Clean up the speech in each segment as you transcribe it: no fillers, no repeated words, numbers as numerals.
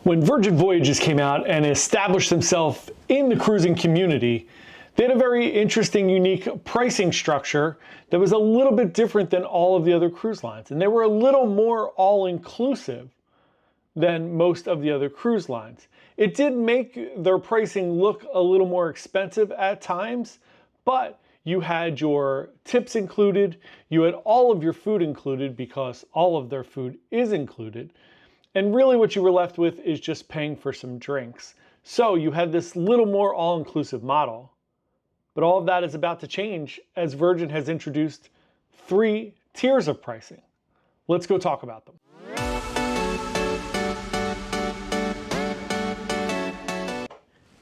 When Virgin Voyages came out and established themselves in the cruising community, they had a very interesting, unique pricing structure that was a little bit different than all of the other cruise lines. And they were a little more all-inclusive than most of the other cruise lines. It did make their pricing look a little more expensive at times, but you had your tips included, you had all of your food included because all of their food is included. And really what you were left with is just paying for some drinks. So you had this little more all-inclusive model. But all of that is about to change as Virgin has introduced 3 tiers of pricing. Let's go talk about them.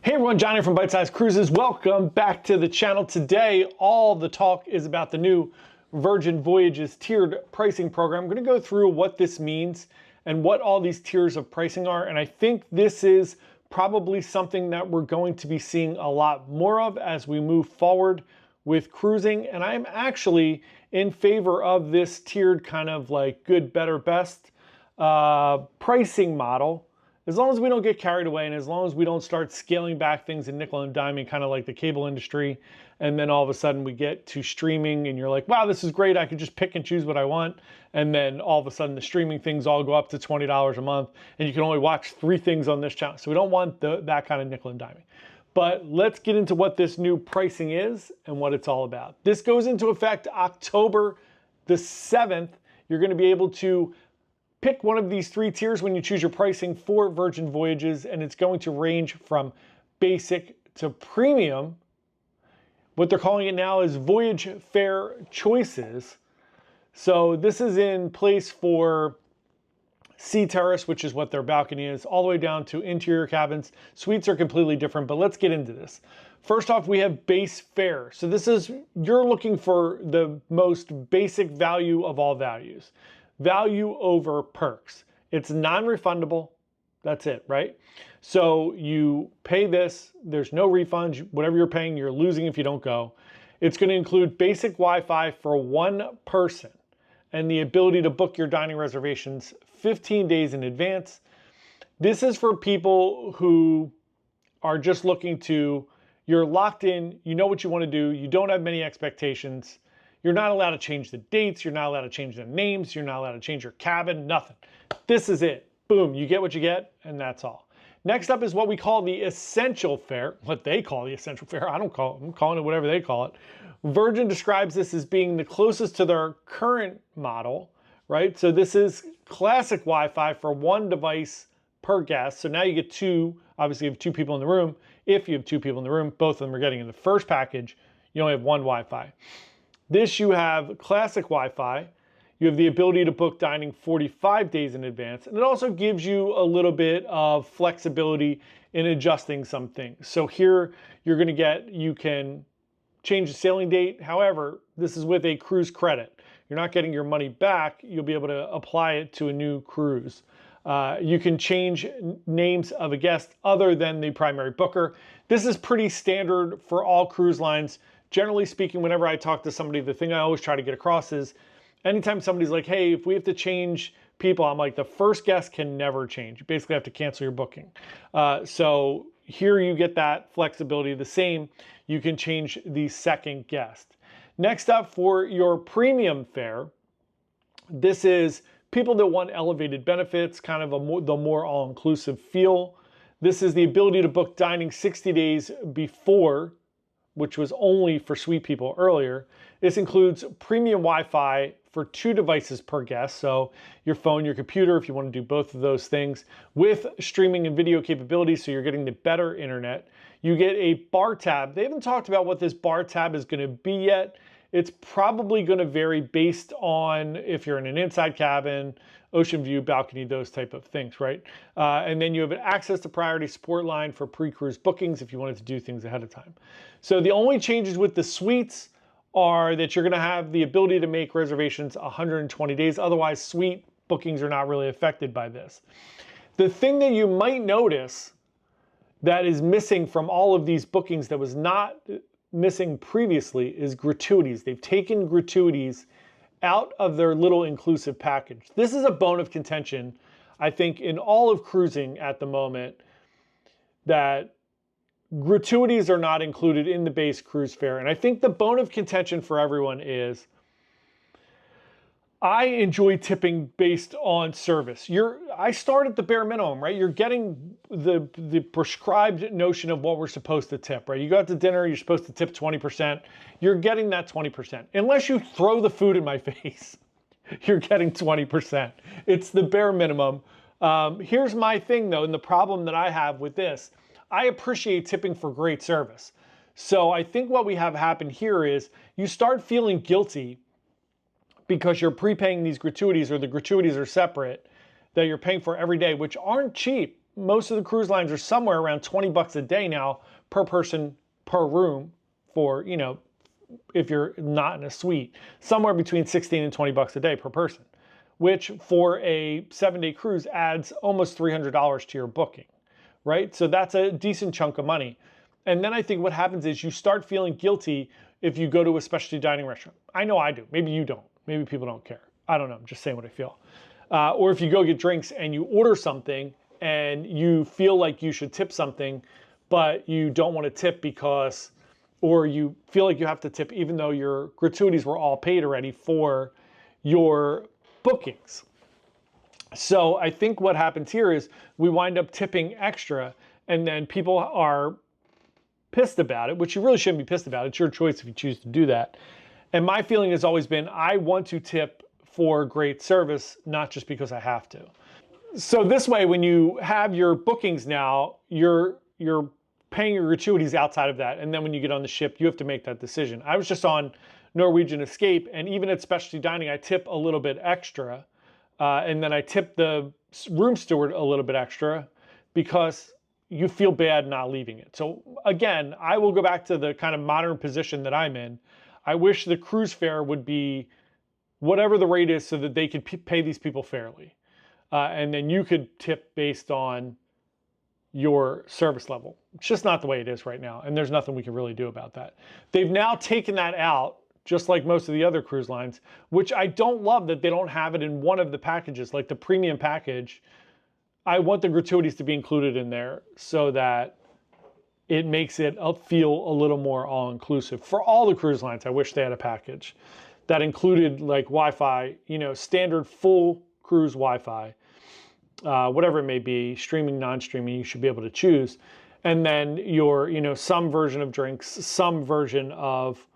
Hey everyone, Johnny from Byte Size Cruises. Welcome back to the channel. Today, all the talk is about the new Virgin Voyages tiered pricing program. I'm going to go through what this means and what all these tiers of pricing are. And I think this is probably something that we're going to be seeing a lot more of as we move forward with cruising. And I'm actually in favor of this tiered kind of like good, better, best pricing model, as long as we don't get carried away and as long as we don't start scaling back things in nickel and diming, kind of like the cable industry. And then all of a sudden we get to streaming and you're like, wow, this is great. I can just pick and choose what I want. And then all of a sudden the streaming things all go up to $20 a month and you can only watch 3 things on this channel. So we don't want that kind of nickel and diming. But let's get into what this new pricing is and what it's all about. This goes into effect October the 7th. You're going to be able to pick one of these 3 tiers when you choose your pricing for Virgin Voyages, and it's going to range from basic to premium. What they're calling it now is Voyage Fare Choices. So this is in place for Sea Terrace, which is what their balcony is, all the way down to interior cabins. Suites are completely different, but let's get into this. First off, we have base fare. So this is, you're looking for the most basic value of all values. Value over perks. It's non-refundable. That's it, right? So you pay this, there's no refunds. Whatever you're paying, you're losing if you don't go. It's going to include basic Wi-Fi for 1 person and the ability to book your dining reservations 15 days in advance. This is for people who are just looking to, you're locked in, you know what you want to do, you don't have many expectations. You're not allowed to change the dates. You're not allowed to change the names. You're not allowed to change your cabin, nothing. This is it. Boom, you get what you get, and that's all. Next up is what we call the essential fare, what they call the essential fare. I'm calling it whatever they call it. Virgin describes this as being the closest to their current model, right? So this is classic Wi-Fi for 1 device per guest. So now you get 2, obviously you have 2 people in the room. If you have 2 people in the room, both of them are getting in the first package. You only have 1 Wi-Fi. This you have classic Wi-Fi. You have the ability to book dining 45 days in advance. And it also gives you a little bit of flexibility in adjusting some things. So here you're going to get, you can change the sailing date. However, this is with a cruise credit. You're not getting your money back. You'll be able to apply it to a new cruise. You can change names of a guest other than the primary booker. This is pretty standard for all cruise lines. Generally speaking, whenever I talk to somebody, the thing I always try to get across is anytime somebody's like, hey, if we have to change people, I'm like, the first guest can never change. You basically have to cancel your booking. So here you get that flexibility. The same, you can change the second guest. Next up for your premium fare, this is people that want elevated benefits, kind of the more all-inclusive feel. This is the ability to book dining 60 days before, which was only for suite people earlier. This includes premium Wi-Fi for 2 devices per guest. So your phone, your computer, if you want to do both of those things, with streaming and video capabilities, so you're getting the better internet. You get a bar tab. They haven't talked about what this bar tab is going to be yet. It's probably going to vary based on if you're in an inside cabin, ocean view, balcony, those type of things, right? And then you have access to priority support line for pre-cruise bookings if you wanted to do things ahead of time. So the only changes with the suites are that you're going to have the ability to make reservations 120 days. Otherwise, suite bookings are not really affected by this. The thing that you might notice that is missing from all of these bookings that was not missing previously is gratuities. They've taken gratuities out of their little inclusive package. This is a bone of contention I think in all of cruising at the moment that gratuities are not included in the base cruise fare. And I think the bone of contention for everyone is I enjoy tipping based on service. I start at the bare minimum, right? You're getting the prescribed notion of what we're supposed to tip, right? You go out to dinner, you're supposed to tip 20%. You're getting that 20%. Unless you throw the food in my face, you're getting 20%. It's the bare minimum. Here's my thing though, and the problem that I have with this. I appreciate tipping for great service. So I think what we have happen here is you start feeling guilty because you're prepaying these gratuities, or the gratuities are separate, that you're paying for every day, which aren't cheap. Most of the cruise lines are somewhere around 20 bucks a day now per person per room for, if you're not in a suite, somewhere between 16 and 20 bucks a day per person, which for a 7-day cruise adds almost $300 to your booking, right? So that's a decent chunk of money. And then I think what happens is you start feeling guilty if you go to a specialty dining restaurant. I know I do. Maybe you don't. Maybe people don't care. I don't know. I'm just saying what I feel. Or if you go get drinks and you order something and you feel like you should tip something, but you don't want to tip because, or you feel like you have to tip even though your gratuities were all paid already for your bookings. So I think what happens here is we wind up tipping extra, and then people are pissed about it, which you really shouldn't be pissed about. It's your choice if you choose to do that. And my feeling has always been, I want to tip for great service, not just because I have to. So this way, when you have your bookings now, you're paying your gratuities outside of that. And then when you get on the ship, you have to make that decision. I was just on Norwegian Escape, and even at specialty dining, I tip a little bit extra. And then I tip the room steward a little bit extra because you feel bad not leaving it. So again, I will go back to the kind of modern position that I'm in. I wish the cruise fare would be whatever the rate is so that they could pay these people fairly. And then you could tip based on your service level. It's just not the way it is right now. And there's nothing we can really do about that. They've now taken that out, just like most of the other cruise lines, which I don't love that they don't have it in one of the packages, like the premium package. I want the gratuities to be included in there so that it makes it feel a little more all-inclusive. For all the cruise lines, I wish they had a package that included like Wi-Fi, standard full cruise Wi-Fi, whatever it may be, streaming, non-streaming, you should be able to choose. And then your, some version of drinks, some version of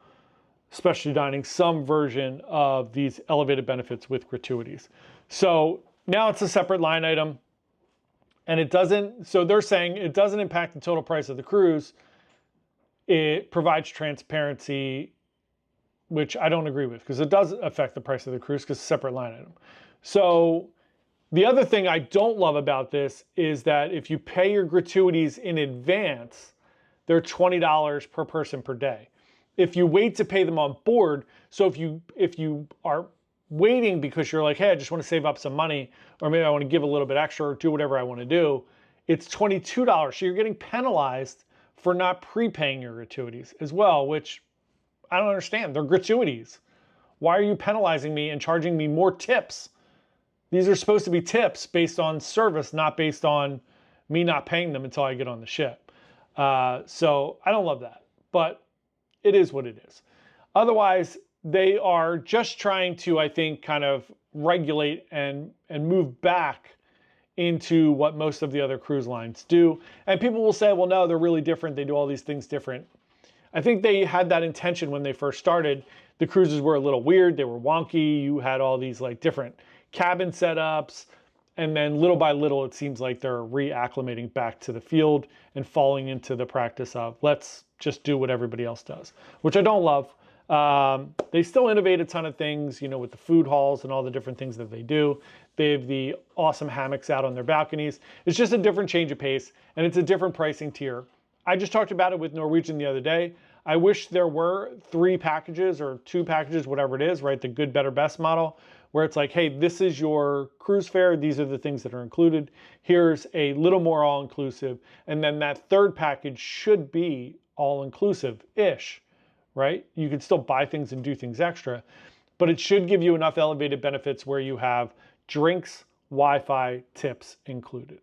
specialty dining, some version of these elevated benefits with gratuities. So now it's a separate line item. And it doesn't, so they're saying it doesn't impact the total price of the cruise. It provides transparency, which I don't agree with, because it does affect the price of the cruise because it's a separate line item. So the other thing I don't love about this is that if you pay your gratuities in advance, they're $20 per person per day. If you wait to pay them on board, so if you are waiting because you're like, hey, I just want to save up some money, or maybe I want to give a little bit extra or do whatever I want to do, it's $22. So you're getting penalized for not prepaying your gratuities as well, which I don't understand. They're gratuities. Why are you penalizing me and charging me more tips? These are supposed to be tips based on service, not based on me not paying them until I get on the ship. So I don't love that, but it is what it is. Otherwise, they are just trying to, I think, kind of regulate and move back into what most of the other cruise lines do. And people will say, well, no, they're really different. They do all these things different. I think they had that intention when they first started. The cruises were a little weird. They were wonky. You had all these like different cabin setups. And then little by little, it seems like they're reacclimating back to the field and falling into the practice of let's just do what everybody else does, which I don't love. They still innovate a ton of things, with the food halls and all the different things that they do. They have the awesome hammocks out on their balconies. It's just a different change of pace, and it's a different pricing tier. I just talked about it with Norwegian the other day. I wish there were 3 packages or 2 packages, whatever it is, right? The good, better, best model, where it's like, hey, this is your cruise fare. These are the things that are included. Here's a little more all-inclusive. And then that third package should be all-inclusive-ish. Right? You can still buy things and do things extra, but it should give you enough elevated benefits where you have drinks, Wi-Fi, tips included.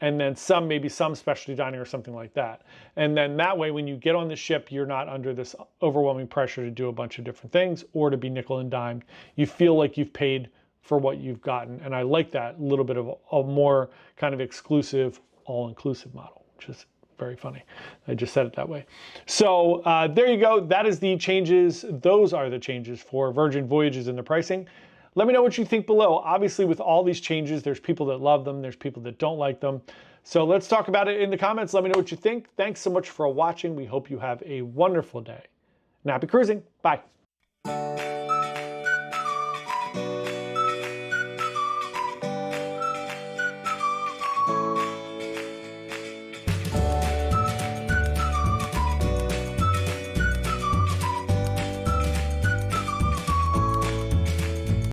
And then maybe some specialty dining or something like that. And then that way, when you get on the ship, you're not under this overwhelming pressure to do a bunch of different things or to be nickel and dimed. You feel like you've paid for what you've gotten. And I like that little bit of a more kind of exclusive, all-inclusive model, which is very funny. I just said it that way. So there you go. That is the changes. Those are the changes for Virgin Voyages in the pricing. Let me know what you think below. Obviously, with all these changes, there's people that love them. There's people that don't like them. So let's talk about it in the comments. Let me know what you think. Thanks so much for watching. We hope you have a wonderful day. And happy cruising. Bye.